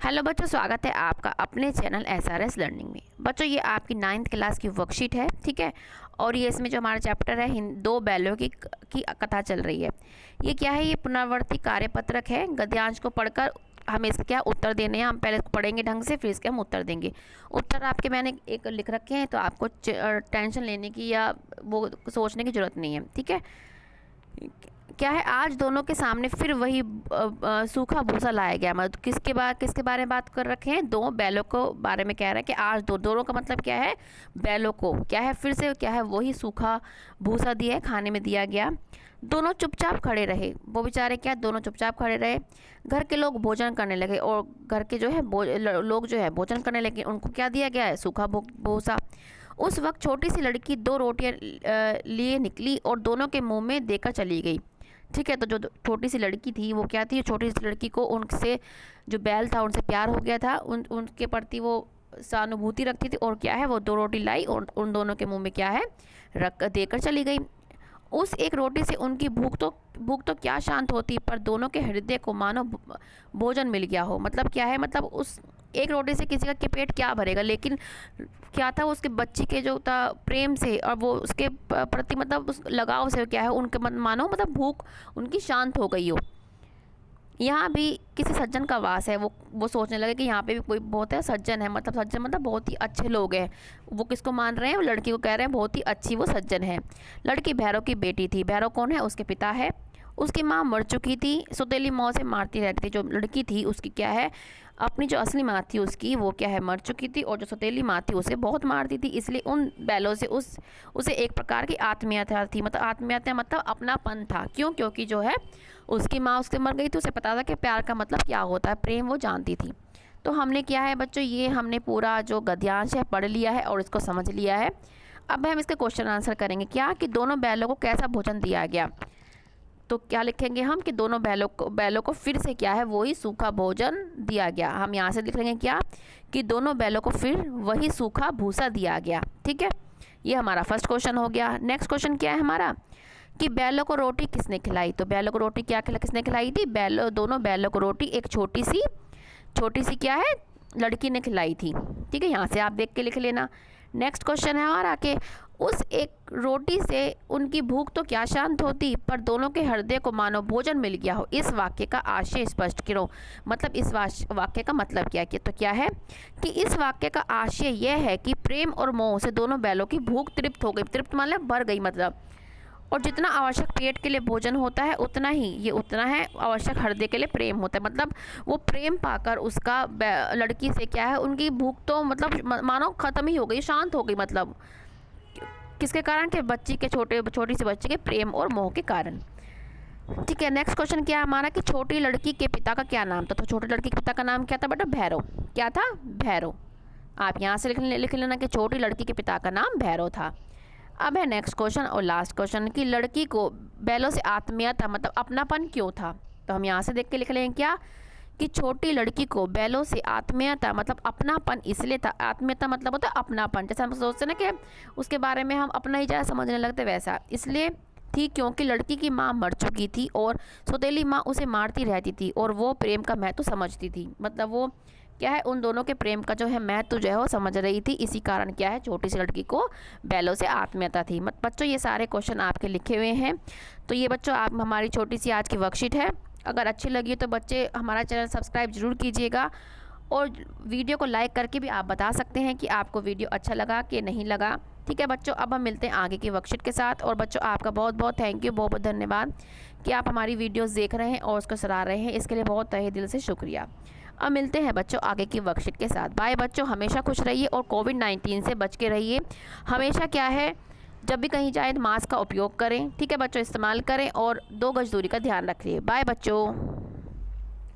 Hello बच्चों, स्वागत है आपका अपने चैनल SRS लर्निंग में। बच्चों ये आपकी 9th क्लास की वर्कशीट है, ठीक है। और ये इसमें जो हमारा चैप्टर है दो बैलों की कथा चल रही है। ये क्या है? ये पुनरावर्ती कार्यपत्रक है। गद्यांश को पढ़कर हमें इसके क्या उत्तर देने हैं। हम पहले इसको पढ़ेंगे ढंग से, फिर इसके हम उत्तर देंगे। उत्तर आपके मैंने एक लिख रखे हैं, तो आपको टेंशन लेने की या वो सोचने की ज़रूरत नहीं है, ठीक है। क्या है? आज दोनों के सामने फिर वही सूखा भूसा लाया गया। मतलब किसके बारे में बात कर रखे हैं? दो बैलों को बारे में कह रहा है कि आज दोनों का मतलब क्या है? बैलों को क्या है? फिर से क्या है? वही सूखा भूसा दिया है, खाने में दिया गया। दोनों चुपचाप खड़े रहे। वो बेचारे क्या, दोनों चुपचाप खड़े रहे। घर के लोग भोजन करने लगे और घर के जो है लोग जो है भोजन करने लगे। उनको क्या दिया गया है? सूखा भूसा। उस वक्त छोटी सी लड़की दो रोटियां लिए निकली और दोनों के मुंह में देकर चली गई, ठीक है। तो जो छोटी सी लड़की थी वो क्या थी? छोटी सी लड़की को उनसे जो बैल था उनसे प्यार हो गया था, उनके प्रति वो सहानुभूति रखती थी। और क्या है? वो दो रोटी लाई और उन दोनों के मुंह में क्या है? रख देकर चली गई। उस एक रोटी से उनकी भूख तो क्या शांत होती, पर दोनों के हृदय को मानो भोजन मिल गया हो। मतलब क्या है? मतलब उस एक रोटी से किसी का के पेट क्या भरेगा, लेकिन क्या था? उसके बच्ची के जो था प्रेम से और वो उसके प्रति मतलब उस लगाव से क्या है उनके मानो मतलब भूख उनकी शांत हो गई हो। यहाँ भी किसी सज्जन का वास है। वो सोचने लगे कि यहाँ पे भी कोई बहुत है सज्जन है। मतलब सज्जन मतलब बहुत ही अच्छे लोग हैं। वो किसको मान रहे हैं? वो लड़की को कह रहे हैं बहुत ही अच्छी वो सज्जन है। लड़की भैरव की बेटी थी। भैरव कौन है? उसके पिता है। उसकी माँ मर चुकी थी। सौतेली माँ से मारती रहती थी। जो लड़की थी उसकी क्या है, अपनी जो असली माँ थी उसकी वो क्या है, मर चुकी थी। और जो सौतेली माँ थी उसे बहुत मारती थी। इसलिए उन बैलों से उसे एक प्रकार की आत्मीयता थी। मतलब आत्मीयता मतलब अपनापन था। क्यों? क्योंकि जो है उसकी माँ उससे मर गई थी। उसे पता था कि प्यार का मतलब क्या होता है, प्रेम वो जानती थी। तो हमने क्या है बच्चों, ये हमने पूरा जो गद्यांश है पढ़ लिया है और इसको समझ लिया है। अब हम इसके क्वेश्चन आंसर करेंगे। क्या कि दोनों बैलों को कैसा भोजन दिया गया? तो क्या लिखेंगे हम कि दोनों बैलों को फिर से क्या है, वही सूखा भोजन दिया गया। हम यहाँ से लिख लेंगे क्या कि दोनों बैलों को फिर वही सूखा भूसा दिया गया, ठीक है। ये हमारा फर्स्ट क्वेश्चन हो गया। नेक्स्ट क्वेश्चन क्या है हमारा कि बैलों को रोटी किसने खिलाई? तो बैलों को रोटी किसने खिलाई थी? दोनों बैलों को रोटी एक छोटी सी क्या है, लड़की ने खिलाई थी, ठीक है। यहाँ से आप देख के लिख लेना। नेक्स्ट क्वेश्चन है हमारा कि उस एक रोटी से उनकी भूख तो क्या शांत होती, पर दोनों के हृदय को मानो भोजन मिल गया हो। इस वाक्य का आशय स्पष्ट करो। मतलब इस वाक्य का मतलब क्या है? तो क्या है कि इस वाक्य का आशय यह है कि प्रेम और मोह से दोनों बैलों की भूख तृप्त हो गई। तृप्त मतलब भर गई मतलब। और जितना आवश्यक पेट के लिए भोजन होता है उतना है आवश्यक हृदय के लिए प्रेम होता है। मतलब वो प्रेम पाकर उसका लड़की से क्या है, उनकी भूख तो मतलब मानो ख़त्म ही हो गई, शांत हो गई। मतलब किसके कारण? के छोटी सी बच्ची के प्रेम और मोह के कारण, ठीक है। नेक्स्ट क्वेश्चन क्या है हमारा कि छोटी लड़की के पिता का क्या नाम था? तो छोटी लड़की के पिता का नाम क्या था बेटा? भैरव। क्या था? भैरव। आप यहाँ से लिख लेना कि छोटी लड़की के पिता का नाम भैरव था। अब है नेक्स्ट क्वेश्चन और लास्ट क्वेश्चन कि लड़की को बैलों से आत्मीयता मतलब अपनापन क्यों था? तो हम यहाँ से देख के लिख लेंगे क्या कि छोटी लड़की को बैलों से आत्मीयता मतलब अपनापन इसलिए था। आत्मीयता मतलब होता है अपनापन। जैसे हम सोचते ना कि उसके बारे में हम अपना ही ज़्यादा समझने लगते, वैसा इसलिए थी क्योंकि लड़की की माँ मर चुकी थी और सौतेली माँ उसे मारती रहती थी और वो प्रेम का महत्व समझती थी। मतलब वो क्या है, उन दोनों के प्रेम का जो है महत्व जो है वो समझ रही थी। इसी कारण क्या है, छोटी सी लड़की को बैलों से आत्मीयता थी। बच्चों ये सारे क्वेश्चन आपके लिखे हुए हैं। तो ये बच्चों आप हमारी छोटी सी आज की वर्कशीट है। अगर अच्छी लगी तो बच्चे हमारा चैनल सब्सक्राइब जरूर कीजिएगा और वीडियो को लाइक करके भी आप बता सकते हैं कि आपको वीडियो अच्छा लगा कि नहीं लगा, ठीक है बच्चों। अब हम मिलते हैं आगे की वर्कशीट के साथ। और बच्चों आपका बहुत बहुत थैंक यू, बहुत बहुत धन्यवाद कि आप हमारी वीडियोस देख रहे हैं और उसको सराह रहे हैं। इसके लिए बहुत तहे दिल से शुक्रिया। अब मिलते हैं बच्चों आगे की वर्कशीट के साथ। बाय बच्चों, हमेशा खुश रहिए और कोविड-19 से बच के रहिए। हमेशा क्या है, जब भी कहीं जाए मास्क का उपयोग करें, ठीक है बच्चों, इस्तेमाल करें और 2 गज दूरी का ध्यान रखिए। बाय बच्चों।